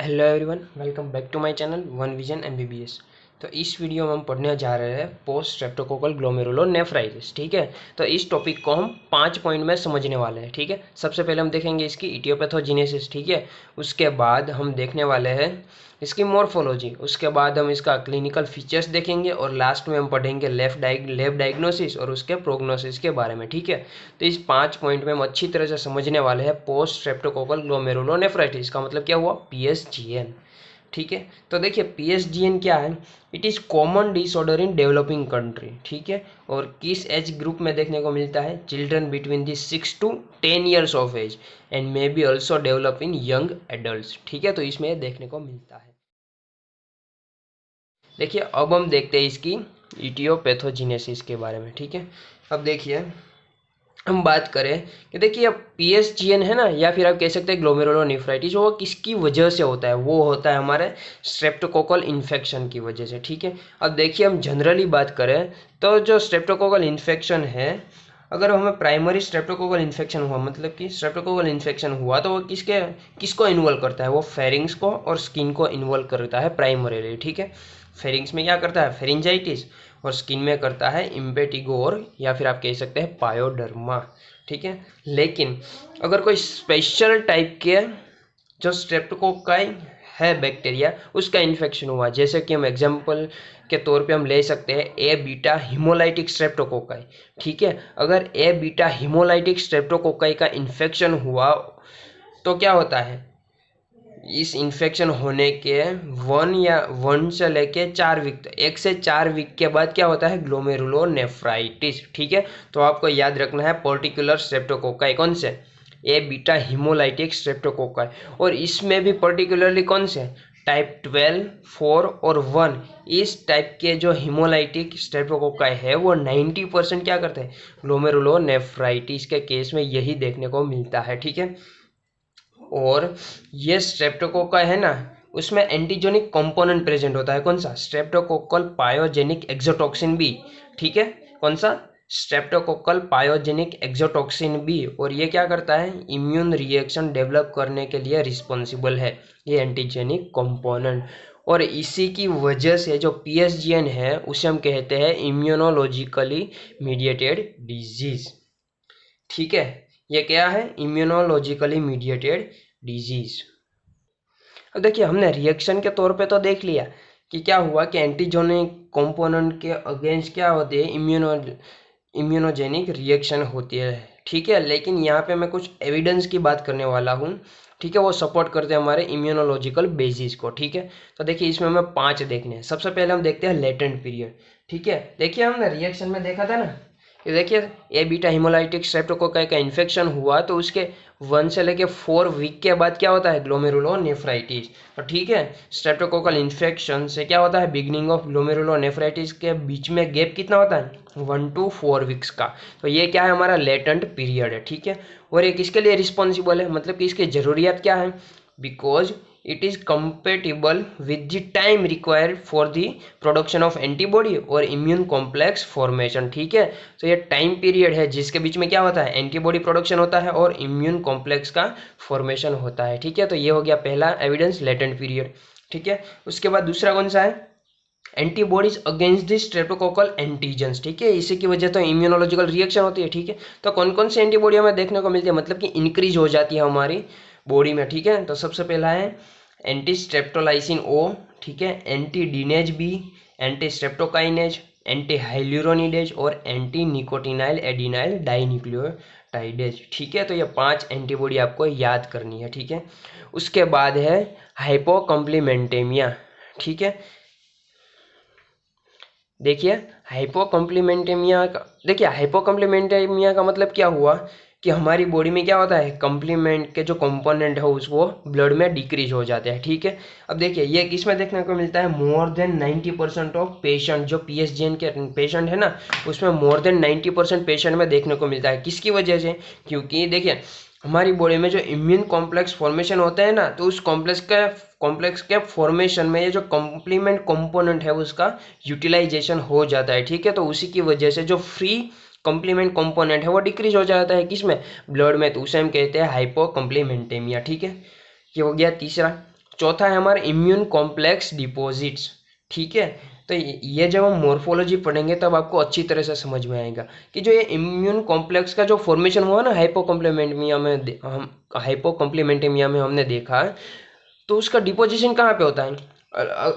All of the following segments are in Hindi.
Hello everyone, welcome back to my channel one vision MBBS. तो इस वीडियो में हम पढ़ने जा रहे हैं पोस्ट स्ट्रेप्टोकोकल ग्लोमेरुलोनेफ्राइटिस। ठीक है, तो इस टॉपिक को हम 5 पॉइंट में समझने वाले हैं। ठीक है, सबसे पहले हम देखेंगे इसकी इटियोपैथोजेनेसिस। ठीक है, उसके बाद हम देखने वाले हैं इसकी मॉर्फोलॉजी, उसके बाद हम इसका क्लिनिकल फीचर्स देखेंगे और लास्ट में हम पढ़ेंगे लेब डायग्नोसिस और उसके प्रोग्नोसिस के बारे में। ठीक है, तो इस 5 पॉइंट में हम अच्छी तरह से समझने वाले हैं पोस्ट स्ट्रेप्टोकोकल ग्लोमेरुलोनेफ्राइटिस का मतलब क्या हुआ, पीएसजीएन। ठीक है, तो देखिए पीएसजीएन क्या है। It is common disorder in developing country. ठीक है, और किस एज ग्रुप में देखने को मिलता है, children between the 6 to 10 years of age and may be also develop in young adult. ठीक है, तो इसमें देखने को मिलता है। देखिए अब हम देखते हैं इसकी इटियोपैथोजेनेसिस के बारे में। ठीक है, अब देखिए हम बात करें कि देखिए अब पीएसजीएन है ना, या फिर आप कह सकते हैं ग्लोमेरुलोनेफ्राइटिस, वो किसकी वजह से होता है, वो होता है हमारे स्ट्रेप्टोकोकल इन्फेक्शन की वजह से। ठीक है, अब देखिए हम जनरली बात करें तो जो स्ट्रेप्टोकोकल इन्फेक्शन है, अगर हमें प्राइमरी स्ट्रेप्टोकोकल इन्फेक्शन हुआ, मतलब कि स्ट्रेप्टोकोकल इन्फेक्शन हुआ, तो वो किसको इन्वॉल्व करता है, वो फेरिंग्स को और स्किन को इन्वॉल्व करता है प्राइमरीली। ठीक है, फेरिंग्स में क्या करता है, फेरिंजाइटिस, और स्किन में करता है इम्पेटिगो और या फिर आप कह सकते हैं पायोडर्मा। ठीक है, लेकिन अगर कोई स्पेशल टाइप के जो स्ट्रेप्टोकोकाई है बैक्टीरिया, उसका इन्फेक्शन हुआ, जैसे कि हम एग्जांपल के तौर पे हम ले सकते हैं ए बीटा हिमोलाइटिक स्ट्रेप्टोकोकाई। ठीक है, अगर ए बीटा हिमोलाइटिक स्ट्रेप्टोकोकाई का इन्फेक्शन हुआ तो क्या होता है, इस इन्फेक्शन होने के 1 से लेके 4 वीक, 1 से 4 वीक के बाद क्या होता है, ग्लोमेरुलोनेफ्राइटिस। ठीक है, तो आपको याद रखना है पर्टिकुलर स्ट्रेप्टोकोकाई कौन से, ए बीटा हिमोलाइटिक स्ट्रेप्टोकोकाई, और इसमें भी पर्टिकुलरली कौन से, टाइप 12, 4 और 1। इस टाइप के जो हिमोलाइटिक स्ट्रेप्टोकोकाई है वो 90% क्या करते हैं, ग्लोमेरुलोनेफ्राइटिस के केस में यही देखने को मिलता है। ठीक है, और ये स्ट्रेप्टोकोका है ना, उसमें एंटीजेनिक कंपोनेंट प्रेजेंट होता है, कौन सा, स्ट्रेप्टोकोकल पायोजेनिक एक्सोटॉक्सिन बी। ठीक है, कौन सा, स्ट्रेप्टोकोकल पायोजेनिक एक्सोटॉक्सिन बी, और ये क्या करता है, इम्यून रिएक्शन डेवलप करने के लिए रिस्पॉन्सिबल है ये एंटीजेनिक कंपोनेंट। और इसी की वजह से जो पीएसजीएन है उसे हम कहते हैं इम्यूनोलॉजिकली मीडिएटेड डिजीज। ठीक है, ये क्या है, इम्यूनोलॉजिकली मीडिएटेड डिजीज। अब देखिए हमने रिएक्शन के तौर पे तो देख लिया कि क्या हुआ कि एंटीजेनिक कंपोनेंट के अगेंस्ट क्या होते हैं, इम्यूनोजेनिक रिएक्शन होती है। ठीक है, लेकिन यहाँ पे मैं कुछ एविडेंस की बात करने वाला हूँ। ठीक है, वो सपोर्ट करते हैं हमारे इम्यूनोलॉजिकल बेसिस को। ठीक है, तो देखिए इसमें हमें 5 देखने हैं। सबसे पहले हम देखते हैं लेटेंट पीरियड। ठीक है, देखिए हमने रिएक्शन में देखा था ना, ये देखिए ए बीटा हिमोलाइटिक स्ट्रेप्टोकोकाई का इन्फेक्शन हुआ तो उसके 1 से लेके 4 वीक के बाद क्या होता है, ग्लोमेरुलोनेफ्राइटिस। और ठीक है, स्ट्रेप्टोकोकल इन्फेक्शन से क्या होता है, बिगनिंग ऑफ ग्लोमेरुलोनेफ्राइटिस के बीच में गैप कितना होता है, 1 to 4 वीक्स का। तो ये क्या है, हमारा लेटेंट पीरियड है। ठीक है, और ये किसके लिए रिस्पॉन्सिबल है, मतलब कि इसकी ज़रूरियात क्या है, because it is compatible with the time required for the production of antibody और immune complex formation। ठीक है, तो ये टाइम पीरियड है जिसके बीच में क्या होता है, एंटीबॉडी प्रोडक्शन होता है और इम्यून कॉम्प्लेक्स का फॉर्मेशन होता है। ठीक है, तो ये हो गया पहला एविडेंस, लेटेंट पीरियड। ठीक है, उसके बाद दूसरा कौन सा है, antibodies against the streptococcal antigens. ठीक है, इसी की वजह तो इम्यूनोलॉजिकल रिएक्शन होती है। ठीक है, तो कौन कौन सी एंटीबॉडी हमें देखने को मिलती है, मतलब कि इंक्रीज हो जाती है हमारी बॉडी में। ठीक है, तो सबसे पहला है एंटी स्ट्रेप्टोलाइसिन ओ, ठीक है, anti DNase B, anti streptokinase, anti hyaluronidase और एंटी निकोटिनाइल एडिनाइल डाइन्यूक्लियोटाइडेज। ठीक है, तो ये 5 एंटीबॉडी आपको याद करनी है। ठीक है, उसके बाद है हाइपोकॉम्प्लीमेंटेमिया। ठीक है, देखिए हाइपोकॉम्प्लीमेंटेमिया का, देखिए हाइपोकॉम्प्लीमेंटेमिया का मतलब क्या हुआ कि हमारी बॉडी में क्या होता है, कॉम्प्लीमेंट के जो कंपोनेंट है उसको ब्लड में डिक्रीज हो जाते हैं। ठीक है, अब देखिए ये किस में देखने को मिलता है, मोर देन 90% ऑफ पेशेंट, जो पीएसजीएन के पेशेंट है ना, उसमें मोर देन 90% पेशेंट में देखने को मिलता है। किसकी वजह से, क्योंकि देखिए हमारी बॉडी में जो इम्यून कॉम्प्लेक्स फॉर्मेशन होता है ना, तो उस कॉम्प्लेक्स के फॉर्मेशन में ये जो कॉम्प्लीमेंट कंपोनेंट है उसका यूटिलाइजेशन हो जाता है। ठीक है, तो उसी की वजह से जो फ्री कॉम्प्लीमेंट कंपोनेंट है वो डिक्रीज हो जाता है, किसमें, ब्लड में, तो उसे हम कहते हैं हाइपोकॉम्प्लीमेंटेमिया। ठीक है, ये हो गया तीसरा। चौथा है हमारा इम्यून कॉम्प्लेक्स डिपॉजिट्स, ठीक है। तो ये जब हम मॉर्फोलॉजी पढ़ेंगे तब आपको अच्छी तरह से समझ में आएगा कि जो ये इम्यून कॉम्प्लेक्स का जो फॉर्मेशन हुआ ना हाइपोकॉम्प्लीमेंटेमिया में हमने देखा, तो उसका डिपोजिशन कहाँ पे होता है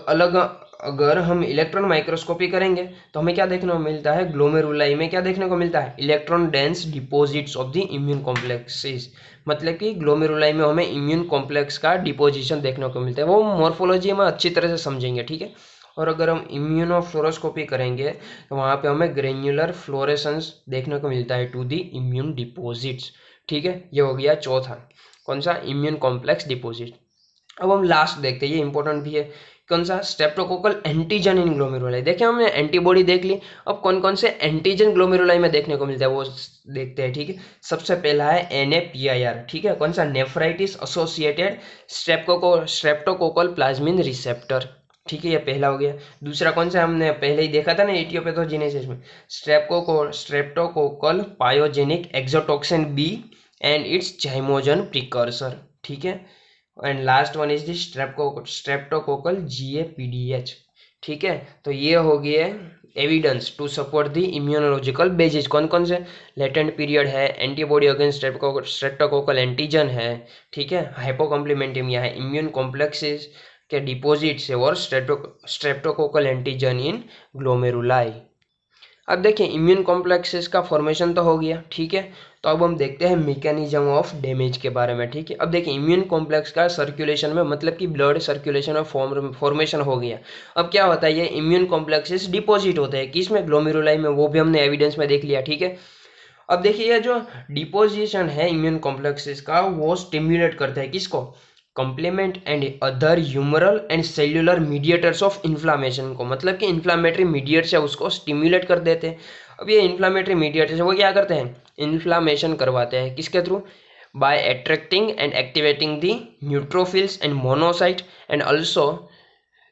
अलग। अगर हम इलेक्ट्रॉन माइक्रोस्कोपी करेंगे तो हमें क्या देखने को मिलता है, ग्लोमेरुलाई में क्या देखने को मिलता है, electron dense deposits of the immune complexes. मतलब कि ग्लोमेरुलाई में हमें इम्यून कॉम्प्लेक्स का डिपोजिशन देखने को मिलता है, वो मॉर्फोलॉजी में अच्छी तरह से समझेंगे, ठीक है। और अगर हम इम्यूनोफ्लोरोस्कोपी करेंगे तो वहाँ पे हमें ग्रेन्युलर फ्लोरेसेंस देखने को मिलता है टू दी इम्यून डिपॉजिट्स, ठीक है। ये हो गया चौथा, कौन सा, इम्यून कॉम्प्लेक्स डिपॉजिट। अब हम लास्ट देखते हैं, ये इंपॉर्टेंट भी है, कौन सा, स्ट्रेप्टोकोकल एंटीजन इन ग्लोमेरुलाई। देखिए हमने एंटीबॉडी देख ली, अब कौन कौन से एंटीजन ग्लोमेरुलाई में देखने को मिलता है वो देखते हैं, ठीक है। सबसे पहला है NAPIR, ठीक है, कौन सा, nephritis associated streptococcal plasmin receptor, ठीक है, ये पहला हो गया। दूसरा कौन सा, हमने पहले ही देखा था ना एटियोपैथोजेनेसिस में, streptococcal pyogenic exotoxin B and its zymogen precursor, ठीक है। And last one is the streptococcal GAPDH, ठीक है। तो ये हो गए evidence to support the immunological basis, कौन कौन से, लेटेंट पीरियड है, एंटीबॉडी अगेंस्ट स्ट्रेप्टोकोकल एंटीजन है, ठीक है, हाइपोकॉम्प्लीमेंटेमिया है, इम्यून कॉम्प्लेक्सेस के डिपॉजिट्स है, और स्ट्रेप्टोकोकल एंटीजन इन ग्लोमेरुलाई। अब देखिए इम्यून कॉम्प्लेक्सेस का फॉर्मेशन तो हो गया, ठीक है। तो अब हम देखते हैं मैकेनिज्म ऑफ डैमेज के बारे में, ठीक है। अब देखिए इम्यून कॉम्प्लेक्स का सर्कुलेशन में, मतलब कि ब्लड सर्कुलेशन में फॉर्मेशन हो गया। अब क्या होता है, ये इम्यून कॉम्प्लेक्सेस डिपॉजिट होते हैं किसमें, ग्लोमेरुलाई में, वो भी हमने एविडेंस में देख लिया, ठीक है। अब देखिए ये जो डिपोजिशन है इम्यून कॉम्प्लेक्सेस का, वो स्टिम्युलेट करता है किसको, complement and other humoral and cellular mediators of inflammation को, मतलब कि इन्फ्लामेटरी मीडिएट्स है उसको स्टिम्युलेट कर देते हैं। अब ये इन्फ्लामेटरी मीडिएटर्स वो क्या करते हैं, इन्फ्लामेशन करवाते हैं, किसके थ्रू, by attracting and activating the neutrophils and monocyte and also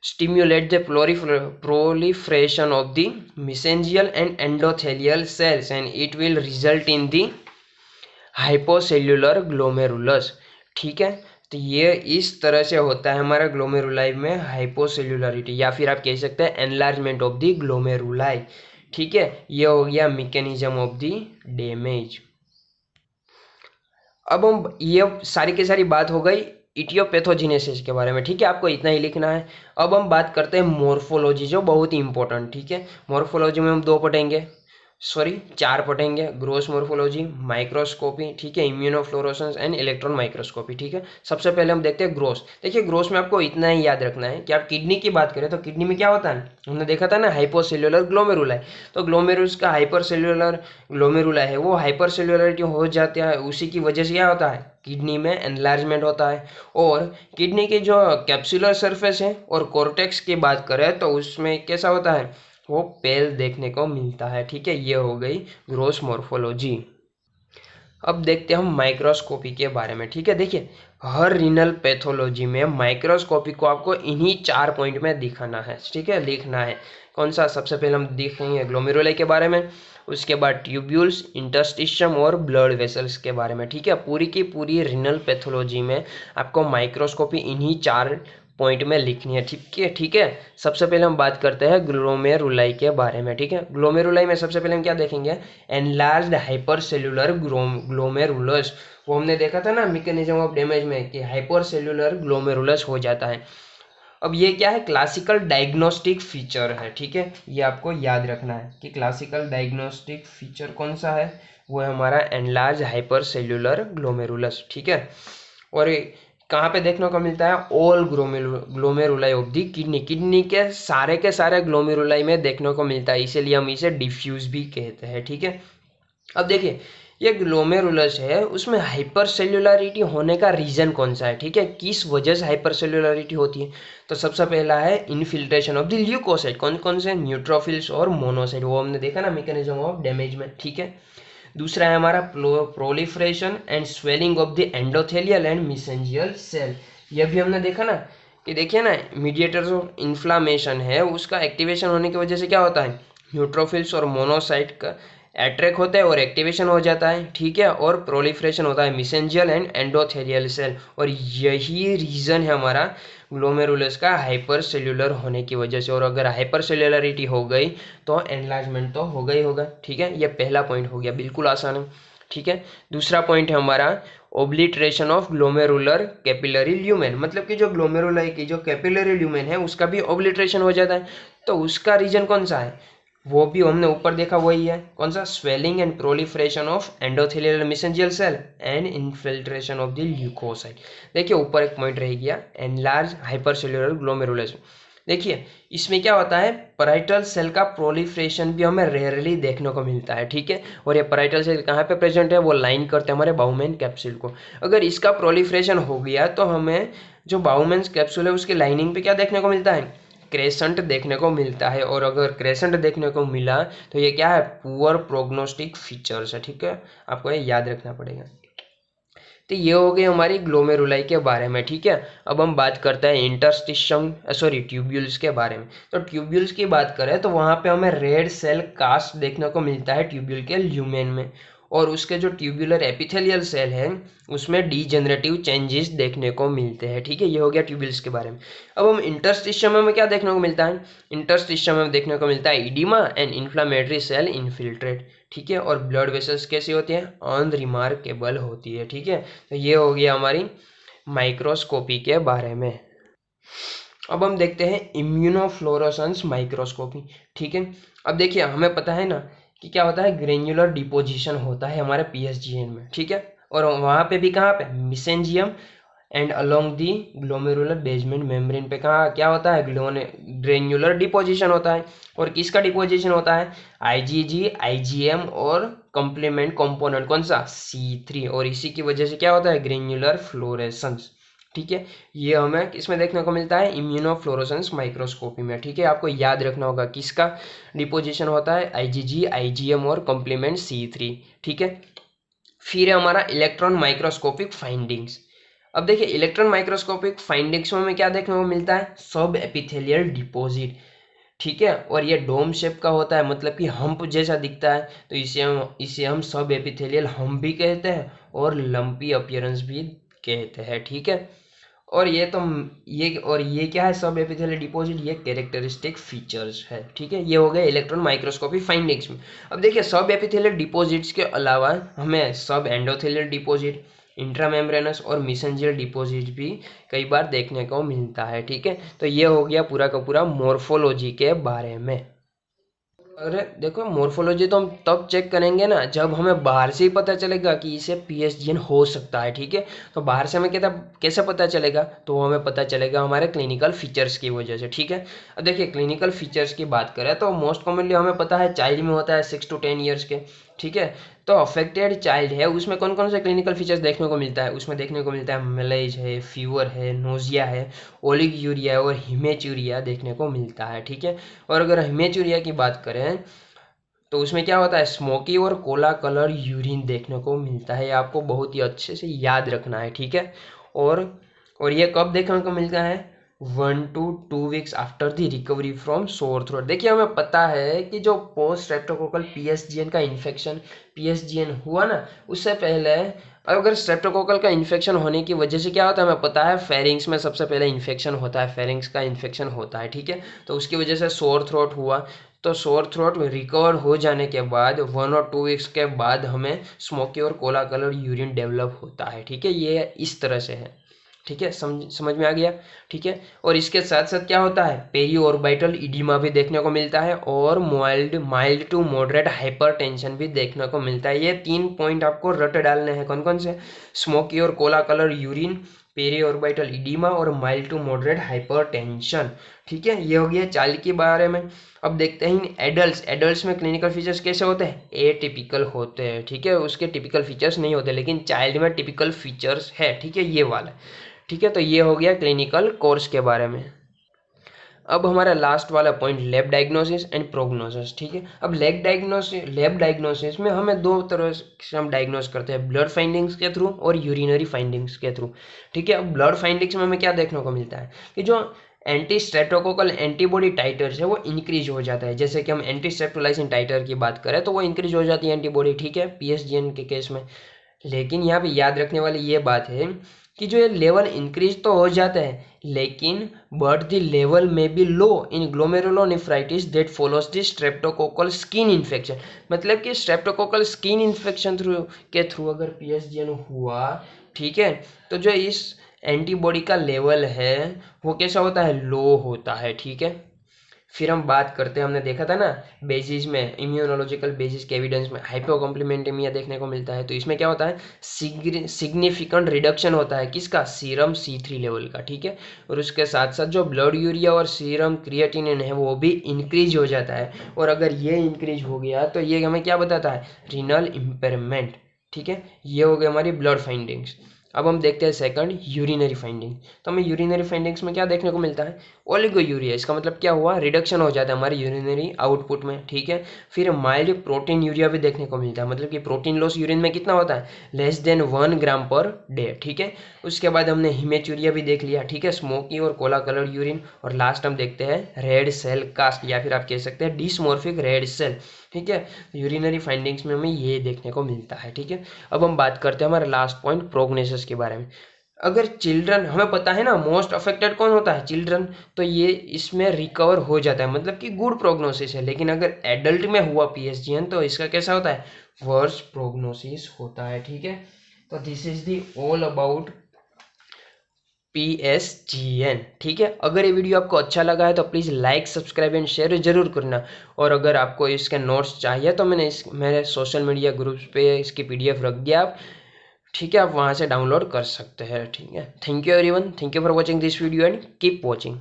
stimulate the proliferation of the mesangial and endothelial cells, and it will result in the hypocellular glomerulus, ठीक है। तो ये इस तरह से होता है हमारा ग्लोमेरुलाई में हाइपोसेल्युलरिटी, या फिर आप कह सकते हैं एनलार्जमेंट ऑफ द ग्लोमेरुलाई, ठीक है। ये हो गया मैकेनिज्म ऑफ द डैमेज। अब हम ये सारी की सारी बात हो गई इटियोपैथोजेनेसिस के बारे में, ठीक है, आपको इतना ही लिखना है। अब हम बात करते हैं मॉर्फोलॉजी, जो बहुत ही इंपॉर्टेंट, ठीक है। मॉर्फोलॉजी में हम चार पढ़ेंगे, ग्रोस मॉर्फोलॉजी, माइक्रोस्कोपी, ठीक है, इम्यूनोफ्लोरोसेंस एंड इलेक्ट्रॉन माइक्रोस्कोपी, ठीक है। सबसे पहले हम देखते हैं ग्रोस। देखिए ग्रोस में आपको इतना ही याद रखना है कि आप किडनी की बात करें तो किडनी में क्या होता है, हमने देखा था ना, हाइपोसेल्युलर ग्लोमेरुलाई। तो ग्लोमेरुलस का हाइपरसेल्युलर ग्लोमेरुलाई है, वो हाइपरसेल्युलरिटी हो जाता है, उसी की वजह से क्या होता है, किडनी में एनलार्जमेंट होता है। और किडनी की जो कैप्सुलर सरफेस है और कॉर्टेक्स की बात करें तो उसमें कैसा होता है, वो पेल देखने को मिलता है, ठीक है। ये हो गई ग्रोस मॉर्फोलॉजी। अब देखते हैं हम माइक्रोस्कोपी के बारे में, ठीक है। देखिए हर रीनल पैथोलॉजी में माइक्रोस्कोपी को आपको इन्हीं 4 पॉइंट में दिखाना है, ठीक है, लिखना है। कौन सा, सबसे पहले हम देखेंगे ग्लोमेरुलाई के बारे में, उसके बाद ट्यूब्यूल्स, इंटरस्टिशियम और ब्लड वेसल्स के बारे में, ठीक है। पूरी की पूरी रीनल पैथोलॉजी में आपको माइक्रोस्कोपी इन्हीं 4 पॉइंट में लिखनी है, ठीक है, ठीक है। सबसे पहले हम बात करते हैं ग्लोमेरुलाई के बारे में, ठीक है। ग्लोमेरुलाई में सबसे पहले हम क्या देखेंगे, एनलार्ज्ड हाइपरसेल्युलर ग्लोमेरुलस, वो हमने देखा था ना मैकेनिज्म ऑफ डैमेज में कि हाइपरसेल्युलर ग्लोमेरुलस हो जाता है। अब ये क्या है, क्लासिकल डायग्नोस्टिक फीचर है, ठीक है। ये आपको याद रखना है कि क्लासिकल डायग्नोस्टिक फीचर कौन सा है, वो है हमारा एनलार्ज हाइपरसेल्युलर ग्लोमेरुलस, ठीक है। और कहाँ पे देखने को मिलता है, all glomeruli of the kidney, kidney के सारे ग्लोमेरुलाई में देखने को मिलता है, इसीलिए हम इसे डिफ्यूज भी कहते हैं, ठीक है। अब देखिए ये ग्लोमेरुलस है, उसमें हाइपरसेल्युलरिटी होने का रीजन कौन सा है, ठीक है, किस वजह से हाइपरसेल्युलरिटी होती है। तो सबसे पहला है इनफिल्ट्रेशन ऑफ द ल्यूकोसाइट, कौन कौन से, न्यूट्रोफिल्स और मोनोसाइट, वो हमने देखा ना मैकेनिज्म ऑफ डैमेज में, ठीक है। दूसरा है हमारा proliferation and swelling of the endothelial and mesangial cell, यह भी हमने देखा ना कि देखिए ना मीडिएटर्स ऑफ इन्फ्लामेशन है, उसका एक्टिवेशन होने की वजह से क्या होता है, न्यूट्रोफिल्स और मोनोसाइट का अट्रैक्ट होता है और एक्टिवेशन हो जाता है, ठीक है, और प्रोलिफरेशन होता है मेसेंजियल एंड एंडोथेलियल सेल, और यही रीज़न है हमारा ग्लोमेरुलस का हाइपर सेल्यूलर होने की वजह से। और अगर हाइपर सेल्यूलरिटी हो गई तो एनलार्जमेंट तो होगा ही होगा, ठीक है। ये पहला पॉइंट हो गया, बिल्कुल आसान है, ठीक है। दूसरा पॉइंट है हमारा ओब्लिटरेशन ऑफ ग्लोमेरुलर कैपिलरी ल्यूमेन, मतलब कि जो ग्लोमेरुलाई की जो कैपिलरी ल्यूमेन है उसका भी ओब्लिटरेशन हो जाता है। तो उसका रीजन कौन सा है, वो भी हमने ऊपर देखा, वही है कौन सा, swelling and proliferation of endothelial mesangial cell and infiltration of the leukocyte. देखिए ऊपर एक पॉइंट रह गया, एनलार्ज हाइपरसेल्युलर ग्लोमेरुलस। देखिए इसमें क्या होता है, पैराइटल सेल का प्रोलिफरेशन भी हमें रेयरली देखने को मिलता है, ठीक है। और ये पैराइटल सेल कहाँ पे प्रेजेंट है, वो लाइन करते हैं हमारे बाउमेन कैप्सूल को। अगर इसका प्रोलिफरेशन हो गया तो हमें जो बाउमेन कैप्सूल है उसकी लाइनिंग पे क्या देखने को मिलता है, क्रेसेंट देखने को मिलता है। और अगर क्रेसेंट देखने को मिला तो ये क्या है, पुअर प्रोग्नोस्टिक फीचर्स है, ठीक है, आपको ये याद रखना पड़ेगा। तो ये हो गई हमारी ग्लोमेरुलाई के बारे में, ठीक है। अब हम बात करते हैं इंटरस्टिशियम ट्यूब्यूल्स के बारे में। तो ट्यूब्यूल्स की बात करें तो वहाँ पे हमें रेड सेल कास्ट देखने को मिलता है ट्यूब्यूल के ल्यूमेन में, और उसके जो ट्यूब्यूलर एपिथेलियल सेल है उसमें डीजेनरेटिव चेंजेस देखने को मिलते हैं, ठीक है। ये हो गया ट्यूब्यूल्स के बारे में। अब हम इंटरस्टिशियम में क्या देखने को मिलता है, इंटरस्टिशियम में देखने को मिलता है edema and inflammatory cell infiltrate, ठीक है। और ब्लड वेसल्स कैसी होती हैं, अनरिमार्केबल होती है, ठीक है। तो ये हो गया हमारी माइक्रोस्कोपी के बारे में। अब हम देखते हैं इम्यूनोफ्लोरोसेंस माइक्रोस्कोपी, ठीक है। अब देखिए हमें पता है ना कि क्या होता है, ग्रेन्युलर डिपोजिशन होता है हमारे पीएसजीएन में, ठीक है। और वहाँ पे भी कहाँ पे, mesangium and along the glomerular basement membrane पे कहाँ क्या होता है, ग्रेन्युलर डिपोजिशन होता है। और किसका डिपोजिशन होता है, आईजीजी, आईजीएम और कंप्लीमेंट कंपोनेंट कौन सा, C3, और इसी की वजह से क्या होता है, ग्रेन्युलर फ्लोरेसेंस, ठीक है। ये हमें किसमें देखने को मिलता है, इम्यूनोफ्लोरोसेंस माइक्रोस्कोपी में, ठीक है। आपको याद रखना होगा किसका डिपोजिशन होता है, आईजीजी, आईजीएम और कंप्लीमेंट C3, ठीक है। फिर है हमारा इलेक्ट्रॉन माइक्रोस्कोपिक फाइंडिंग्स। अब देखिए इलेक्ट्रॉन माइक्रोस्कोपिक फाइंडिंग्स में हमें क्या देखने को मिलता है, सब एपिथेलियल डिपॉजिट, ठीक है। और ये डोम शेप का होता है, मतलब कि हम्प जैसा दिखता है, तो इसे हम सब एपिथेलियल हम्प भी कहते हैं और लंपी अपीयरेंस भी कहते हैं, ठीक है। और ये क्या है, सब एपिथेलियल डिपॉजिट, ये कैरेक्टरिस्टिक फीचर्स है, ठीक है। ये हो गए इलेक्ट्रॉन माइक्रोस्कोपी फाइंडिंग्स में। अब देखिए सब एपिथेलियल डिपॉजिट्स के अलावा हमें सब एंडोथेलियल डिपॉजिट, इंट्रामेम्ब्रेनस और मेसेंजियल डिपॉजिट भी कई बार देखने को मिलता है, ठीक है। तो ये हो गया पूरा का पूरा मॉर्फोलॉजी के बारे में। अरे देखो मॉर्फोलॉजी तो हम तब चेक करेंगे ना जब हमें बाहर से ही पता चलेगा कि इसे पीएसजीएन हो सकता है, ठीक है। तो बाहर से हमें कैसे पता चलेगा, तो हमें पता चलेगा हमारे क्लिनिकल फीचर्स की वजह से, ठीक है। अब देखिए क्लिनिकल फीचर्स की बात करें तो मोस्ट कॉमनली हमें पता है चाइल्ड में होता है 6 to 10 ईयर्स के, ठीक है। तो अफेक्टेड चाइल्ड है उसमें कौन कौन से क्लिनिकल फीचर्स देखने को मिलता है, उसमें देखने को मिलता है मेलेज है, फीवर है, नोजिया है, ओलिगयूरिया और हिमेचूरिया देखने को मिलता है, ठीक है। और अगर हिमेचूरिया की बात करें तो उसमें क्या होता है, स्मोकी और कोला कलर यूरिन देखने को मिलता है, आपको बहुत ही अच्छे से याद रखना है, ठीक है। और और ये कब देखने को मिलता है, 1 to 2 weeks after the recovery from sore throat. देखिए हमें पता है कि जो पोस्ट स्ट्रेप्टोकोकल पीएसजीएन का इन्फेक्शन पीएसजीएन हुआ ना, उससे पहले अगर स्ट्रेप्टोकोकल का इन्फेक्शन होने की वजह से क्या होता है, हमें पता है फेरिंग्स में सबसे पहले इन्फेक्शन होता है, फेरिंग्स का इन्फेक्शन होता है, ठीक है। तो उसकी वजह से सोर थ्रोट हुआ, तो सोर थ्रोट रिकवर हो जाने के बाद 1 और 2 वीक्स के बाद हमें स्मोकी और कोला कलर यूरिन डेवलप होता है, ठीक है। ये इस तरह से है, ठीक है, समझ में आ गया, ठीक है। और इसके साथ साथ क्या होता है, पेरी ऑर्बिटल इडिमा भी देखने को मिलता है और माइल्ड टू मॉडरेट हाइपरटेंशन भी देखने को मिलता है। ये 3 पॉइंट आपको रट डालने हैं, कौन कौन से, स्मोकी और cola colour urine, periorbital edema और माइल्ड टू मॉडरेट हाइपरटेंशन, ठीक है। ये हो गया चाइल्ड के बारे में। अब देखते हैं एडल्ट्स में क्लिनिकल फीचर्स कैसे होते हैं, एटिपिकल होते हैं, ठीक है। उसके टिपिकल फीचर्स नहीं होते, लेकिन चाइल्ड में टिपिकल फीचर्स है, ठीक है, ये वाला, ठीक है। तो ये हो गया क्लिनिकल कोर्स के बारे में। अब हमारा लास्ट वाला point lab diagnosis and prognosis, ठीक है। अब लैब डायग्नोसिस में हमें 2 तरह से हम डायग्नोस करते हैं, ब्लड फाइंडिंग्स के थ्रू और यूरिनरी फाइंडिंग्स के थ्रू, ठीक है। अब ब्लड फाइंडिंग्स में हमें क्या देखने को मिलता है कि जो एंटी स्ट्रेप्टोकोकल एंटीबॉडी टाइटर है वो इंक्रीज हो जाता है। जैसे कि हम एंटी स्ट्रेप्टोलाइसिन टाइटर की बात करें तो वो इंक्रीज हो जाती है एंटीबॉडी, ठीक है, पीएसजीएन के केस में। लेकिन यहाँ पे याद रखने वाली ये बात है कि जो ये लेवल इंक्रीज तो हो जाता है लेकिन but the level may be low in glomerulonephritis that follows the streptococcal skin infection. मतलब कि स्ट्रेप्टोकोकल स्किन इन्फेक्शन थ्रू अगर पीएसजीएन हुआ, ठीक है, तो जो इस एंटीबॉडी का लेवल है वो कैसा होता है, लो होता है, ठीक है। फिर हम बात करते हैं, हमने देखा था ना बेसिस में, इम्यूनोलॉजिकल बेसिस के एविडेंस में हाइपोकॉम्प्लीमेंटेमिया देखने को मिलता है। तो इसमें क्या होता है, सिग्निफिकेंट रिडक्शन होता है किसका, सीरम C3 लेवल का, ठीक है। और उसके साथ साथ जो ब्लड यूरिया और सीरम क्रिएटिनिन है वो भी इंक्रीज हो जाता है। और अगर ये इंक्रीज हो गया तो ये हमें क्या बताता है, रीनल इम्पेयरमेंट, ठीक है। ये हो गई हमारी ब्लड फाइंडिंग्स। अब हम देखते हैं सेकंड, यूरिनरी फाइंडिंग। तो हमें यूरिनरी फाइंडिंग्स में क्या देखने को मिलता है, ओलिगोयूरिया। इसका मतलब क्या हुआ, रिडक्शन हो जाता है हमारे यूरिनरी आउटपुट में, ठीक है। फिर माइल्ड प्रोटीन यूरिया भी देखने को मिलता है, मतलब कि प्रोटीन लॉस यूरिन में कितना होता है, लेस देन 1 ग्राम पर डे, ठीक है। उसके बाद हमने हिमेचूरिया भी देख लिया, ठीक है, स्मोकी और कोला कलर यूरिन। और लास्ट हम देखते हैं रेड सेल कास्ट, या फिर आप कह सकते हैं डिसमॉर्फिक रेड सेल, ठीक है। यूरिनरी फाइंडिंग्स में हमें ये देखने को मिलता है, ठीक है। अब हम बात करते हैं हमारा लास्ट पॉइंट, प्रोग्नोसिस के बारे में। अगर चिल्ड्रन, हमें पता है ना मोस्ट अफेक्टेड कौन होता है, चिल्ड्रन, तो ये इसमें रिकवर हो जाता है, मतलब कि गुड प्रोग्नोसिस है। लेकिन अगर एडल्ट में हुआ पीएसजीएन तो इसका कैसा होता है, वर्स प्रोग्नोसिस होता है, ठीक है। तो this is the all about PSGN, ठीक है। अगर ये वीडियो आपको अच्छा लगा है तो please like, subscribe and share जरूर करना। और अगर आपको इसके नोट्स चाहिए तो मैंने मेरे सोशल मीडिया ग्रुप्स पे इसकी पीडीएफ रख दिया आप, ठीक है, आप वहाँ से डाउनलोड कर सकते हैं, ठीक है। Thank you everyone, thank you for watching this video and keep watching.